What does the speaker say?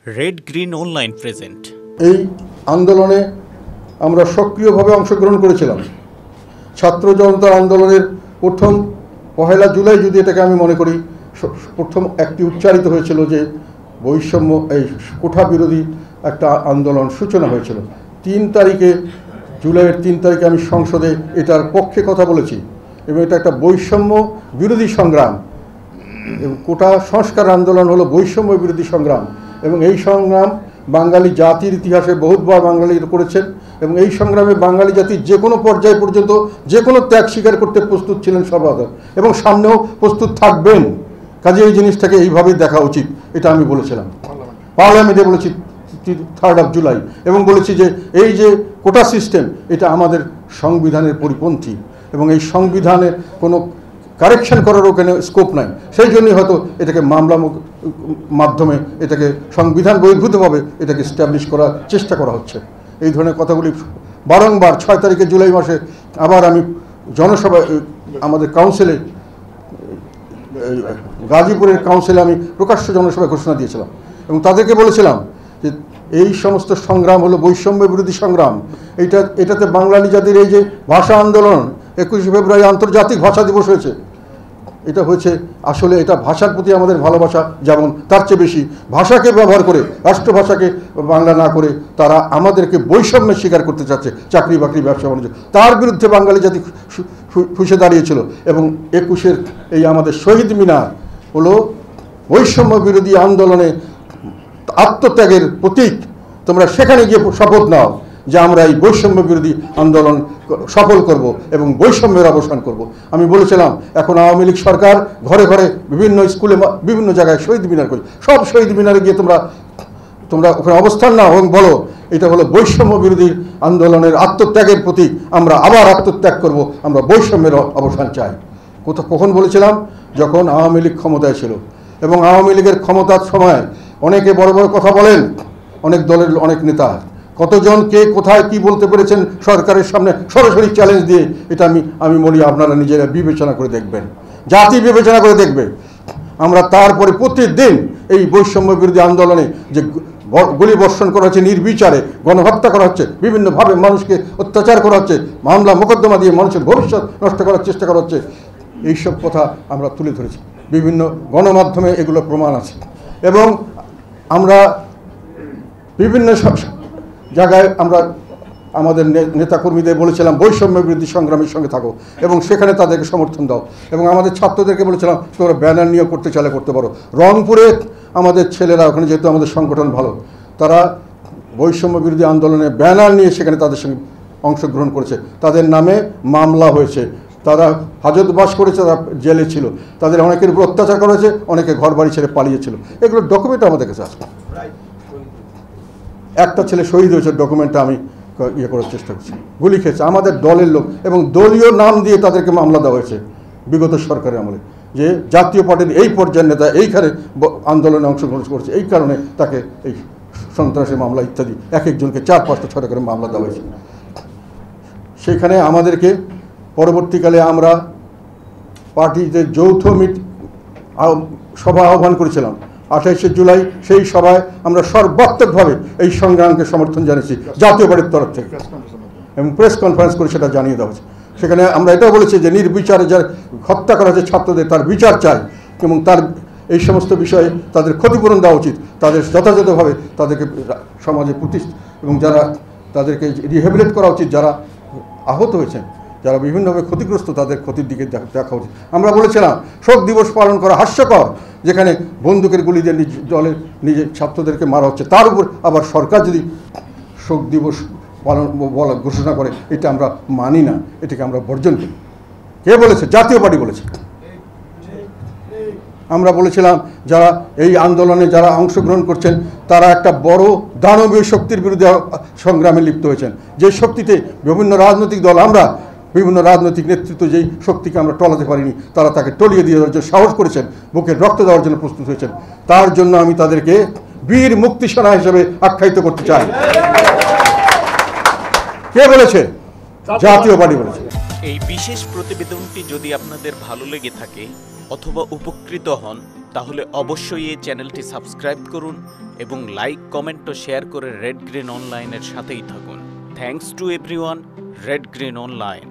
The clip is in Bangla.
Red green online present. এই আন্দোলনে আমরা সক্রিয়ভাবে অংশগ্রহণ করেছিলাম। ছাত্র জনতার আন্দোলনের প্রথম 1 জুলাই যদি এটাকে আমি মনে করি, প্রথম একটি উচ্চারিত হয়েছিল যে বৈষম্য, এই কোঠা বিরোধী একটা আন্দোলন সূচনা হয়েছিল। 3 তারিখে, জুলাইয়ের 3 তারিখে আমি সংসদে এটার পক্ষে কথা বলেছি এবং এটা একটা বৈষম্য বিরোধী সংগ্রাম এবং কোটা সংস্কার আন্দোলন হলো বৈষম্য বিরোধী সংগ্রাম এবং এই সংগ্রাম বাঙালি জাতির ইতিহাসে বহুতবার বাঙালিরা করেছেন এবং এই সংগ্রামে বাঙালি জাতি যে কোনো পর্যায় পর্যন্ত যে কোনো ত্যাগ স্বীকার করতে প্রস্তুত ছিলেন সর্বদা এবং সামনেও প্রস্তুত থাকবেন। কাজে এই জিনিসটাকে এইভাবেই দেখা উচিত, এটা আমি বলেছিলাম পার্লামেন্টে, বলেছি 3 জুলাই এবং বলেছি যে এই যে কোটা সিস্টেম এটা আমাদের সংবিধানের পরিপন্থী এবং এই সংবিধানে কোনো কারেকশন করার ওখানে স্কোপ নাই। সেই জন্যই হয়তো এটাকে মামলা মাধ্যমে এটাকে সংবিধান বহির্ভূতভাবে এটাকে স্ট্যাবলিশ করার চেষ্টা করা হচ্ছে। এই ধরনের কথাগুলি বারংবার 6 তারিখে জুলাই মাসে আবার আমি জনসভায় আমাদের কাউন্সিলে, গাজীপুরের কাউন্সিলে আমি প্রকাশ্য জনসভায় ঘোষণা দিয়েছিলাম এবং তাদেরকে বলেছিলাম যে এই সমস্ত সংগ্রাম হলো বৈষম্য বিরোধী সংগ্রাম। এটাতে বাঙালি জাতির এই যে ভাষা আন্দোলন, 21শে ফেব্রুয়ারি আন্তর্জাতিক ভাষা দিবস হয়েছে, এটা হয়েছে আসলে এটা ভাষার প্রতি আমাদের ভালোবাসা, যেমন তার চেয়ে বেশি ভাষাকে ব্যবহার করে, রাষ্ট্রভাষাকে বাংলা না করে তারা আমাদেরকে বৈষম্যের শিকার করতে চাচ্ছে। চাকরি বাকরি, ব্যবসা বাণিজ্য, তার বিরুদ্ধে বাঙালি জাতি ফুসে দাঁড়িয়েছিল এবং 21-এর এই আমাদের শহীদ মিনার হলো বৈষম্য বিরোধী আন্দোলনে আত্মত্যাগের প্রতীক। তোমরা সেখানে গিয়ে শপথ নাও যে আমরা এই বৈষম্য বিরোধী আন্দোলন সফল করব এবং বৈষম্যের অবসান করব। আমি বলেছিলাম এখন আওয়ামী লীগ সরকার ঘরে ঘরে বিভিন্ন স্কুলে বিভিন্ন জায়গায় শহীদ মিনার করে, সব শহীদ মিনারে গিয়ে তোমরা ওখানে অবস্থান নাও এবং বলো এটা হলো বৈষম্য বিরোধী আন্দোলনের আত্মত্যাগের প্রতীক। আমরা আবার আত্মত্যাগ করব, আমরা বৈষম্যের অবসান চাই। কখন বলেছিলাম? যখন আওয়ামী লীগ ক্ষমতায় ছিল এবং আওয়ামী লীগের ক্ষমতার সময় অনেকে বড় বড় কথা বলেন, অনেক দলের অনেক নেতা, কতজন কে কোথায় কি বলতে পেরেছেন সরকারের সামনে সরাসরি চ্যালেঞ্জ দিয়ে, এটা আমি বলি আপনারা নিজেরা বিবেচনা করে দেখবেন, জাতি বিবেচনা করে দেখবে। আমরা তারপরে প্রতিদিন এই বৈষম্য বিরোধী আন্দোলনে যে গুলি বর্ষণ করা হচ্ছে, নির্বিচারে গণহত্যা করা হচ্ছে, বিভিন্নভাবে মানুষকে অত্যাচার করা হচ্ছে, মামলা মোকদ্দমা দিয়ে মানুষের ভবিষ্যৎ নষ্ট করার চেষ্টা করা হচ্ছে, এইসব কথা আমরা তুলে ধরেছি। বিভিন্ন গণমাধ্যমে এগুলো প্রমাণ আছে এবং আমরা বিভিন্ন জায়গায় আমরা আমাদের নেতাকর্মীদের বলেছিলাম বৈষম্য বিরোধী সংগ্রামের সঙ্গে থাকো এবং সেখানে তাদেরকে সমর্থন দাও এবং আমাদের ছাত্রদেরকে বলেছিলাম তোমরা ব্যানার নিয়ে করতে চাইলে করতে পারো। রংপুরে আমাদের ছেলেরা, ওখানে যেহেতু আমাদের সংগঠন ভালো, তারা বৈষম্য বিরোধী আন্দোলনে ব্যানার নিয়ে সেখানে তাদের সঙ্গে অংশগ্রহণ করেছে, তাদের নামে মামলা হয়েছে, তারা হাজতবাস করেছে, তারা জেলে ছিল, তাদের অনেকের উপর অত্যাচার করা হয়েছে, অনেকে ঘর বাড়ি ছেড়ে পালিয়েছিল। এগুলো ডকুমেন্ট আমাদের কাছে আছে। একটা ছেলে শহীদ হয়েছে, ডকুমেন্টটা আমি ইয়ে করার চেষ্টা করছি। গুলি খেয়েছে আমাদের দলের লোক এবং দলীয় নাম দিয়ে তাদেরকে মামলা দেওয়া হয়েছে বিগত সরকারের আমলে, যে জাতীয় পার্টির এই পর্যায়ের নেতা এইখানে আন্দোলনে অংশগ্রহণ করছে, এই কারণে তাকে এই সন্ত্রাসী মামলা ইত্যাদি এক একজনকে 4-5টা 6টা করে মামলা দেওয়া হয়েছে। সেখানে আমাদেরকে পরবর্তীকালে আমরা পার্টিতে যৌথ সভা আহ্বান করেছিলাম 28শে জুলাই। সেই সভায় আমরা সর্বাত্মকভাবে এই সংগ্রামকে সমর্থন জানিয়েছি জাতীয় পার্টির তরফ থেকে এবং প্রেস কনফারেন্স করে সেটা জানিয়ে দেওয়া হয়েছে। সেখানে আমরা এটাও বলেছি যে নির্বিচারে যার হত্যা করা হয়েছে ছাত্রদের, তার বিচার চাই এবং তার এই সমস্ত বিষয়ে তাদের ক্ষতিপূরণ দেওয়া উচিত, তাদের যথাযথভাবে তাদেরকে সমাজে এবং যারা তাদেরকে রিহেবিলিট করা উচিত, যারা আহত হয়েছেন, যারা বিভিন্নভাবে ক্ষতিগ্রস্ত, তাদের ক্ষতির দিকে দেখা উচিত। আমরা বলেছিলাম শোক দিবস পালন করা হাস্যকর, যেখানে বন্দুকের গুলি দিয়ে দলের নিজের ছাত্রদেরকে মারা হচ্ছে, তার উপর আবার সরকার যদি শোক দিবস পালন ঘোষণা করে, এটা আমরা মানি না, এটাকে আমরা বর্জন করি। কে বলেছে? জাতীয় পার্টি বলেছে। আমরা বলেছিলাম যারা এই আন্দোলনে যারা অংশগ্রহণ করছেন তারা একটা বড় দানবীয় শক্তির বিরুদ্ধে সংগ্রামে লিপ্ত হয়েছেন, যে শক্তিতে বিভিন্ন রাজনৈতিক দল, আমরা বিভিন্ন রাজনৈতিক নেতৃত্ব যেই শক্তিকে আমরা টলাতে পারিনি, তারা তাকে টলিয়ে দিয়ে দেওয়ার জন্য সাহস করেছেন, বুকে রক্ত দেওয়ার জন্য প্রস্তুত হয়েছেন। তার জন্য আমি তাদেরকে বীর মুক্তি সেনা হিসেবে আখ্যায়িত করতে চাই। কে বলেছে? জাতীয় পার্টি বলেছে। এই বিশেষ প্রতিবেদনটি যদি আপনাদের ভালো লেগে থাকে অথবা উপকৃত হন, তাহলে অবশ্যই এই চ্যানেলটি সাবস্ক্রাইব করুন এবং লাইক, কমেন্ট ও শেয়ার করে রেড গ্রিন অনলাইনের সাথেই থাকুন। Thanks to everyone, red green online.